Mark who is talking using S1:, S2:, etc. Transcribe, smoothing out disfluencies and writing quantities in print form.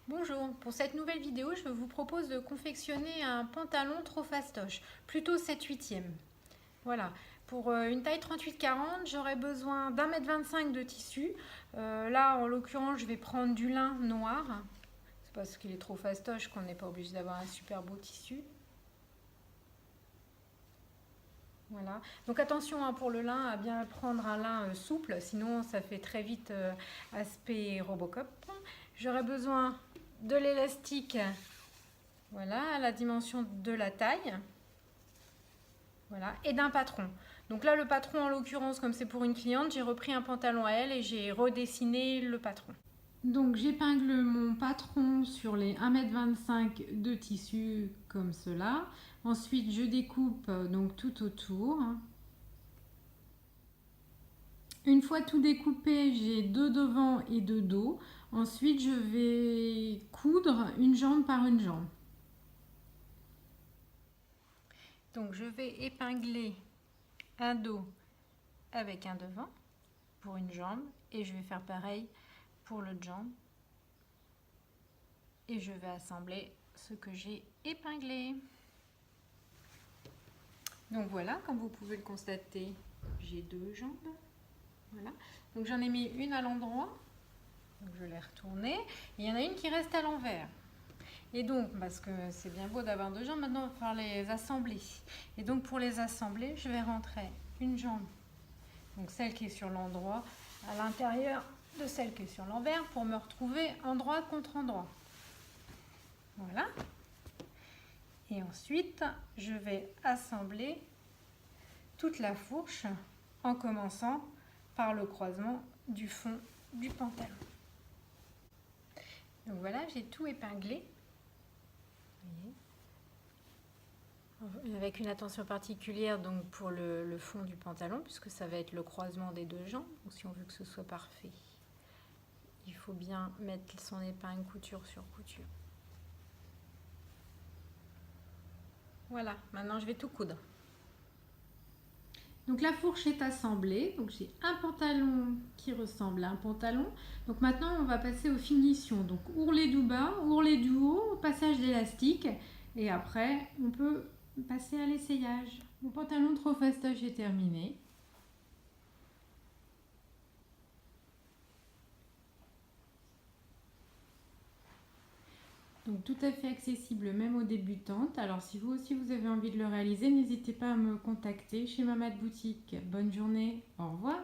S1: Bonjour, pour cette nouvelle vidéo, je vous propose de confectionner un pantalon trop fastoche, plutôt 7/8e. Voilà, pour une taille 38-40, j'aurai besoin d'1,25 m de tissu. Là, en l'occurrence, je vais prendre du lin noir. C'est parce qu'il est trop fastoche qu'on n'est pas obligé d'avoir un super beau tissu. Voilà, donc attention pour le lin à bien prendre un lin souple, sinon ça fait très vite aspect Robocop. J'aurai besoin de l'élastique, voilà, à la dimension de la taille, voilà, et d'un patron. Donc là, le patron, en l'occurrence, comme c'est pour une cliente, j'ai repris un pantalon à elle et j'ai redessiné le patron. Donc j'épingle mon patron sur les 1,25 m de tissu comme cela. Ensuite, je découpe donc tout autour. Une fois tout découpé, j'ai deux devant et deux dos. Ensuite, je vais coudre une jambe par une jambe. Donc, je vais épingler un dos avec un devant pour une jambe et je vais faire pareil pour l'autre jambe. Et je vais assembler ce que j'ai épinglé. Donc voilà, comme vous pouvez le constater, j'ai deux jambes. Voilà. Donc j'en ai mis une à l'endroit. Donc je l'ai retournée. Il y en a une qui reste à l'envers. Et donc, parce que c'est bien beau d'avoir deux jambes, maintenant il va falloir les assembler. Et donc pour les assembler, je vais rentrer une jambe, donc celle qui est sur l'endroit, à l'intérieur de celle qui est sur l'envers pour me retrouver endroit contre endroit. Voilà. Et ensuite, je vais assembler toute la fourche en commençant par le croisement du fond du pantalon. Donc voilà, j'ai tout épinglé. Avec une attention particulière donc pour le fond du pantalon, puisque ça va être le croisement des deux jambes. Donc si on veut que ce soit parfait, il faut bien mettre son épingle couture sur couture. Voilà, maintenant je vais tout coudre. Donc la fourche est assemblée, donc j'ai un pantalon qui ressemble à un pantalon. Donc maintenant on va passer aux finitions. Donc ourlet du bas, ourlet du haut, passage d'élastique et après on peut passer à l'essayage. Mon pantalon trop fastoche est terminé. Donc tout à fait accessible même aux débutantes. Alors si vous aussi vous avez envie de le réaliser, n'hésitez pas à me contacter chez Mamad Boutique. Bonne journée, au revoir.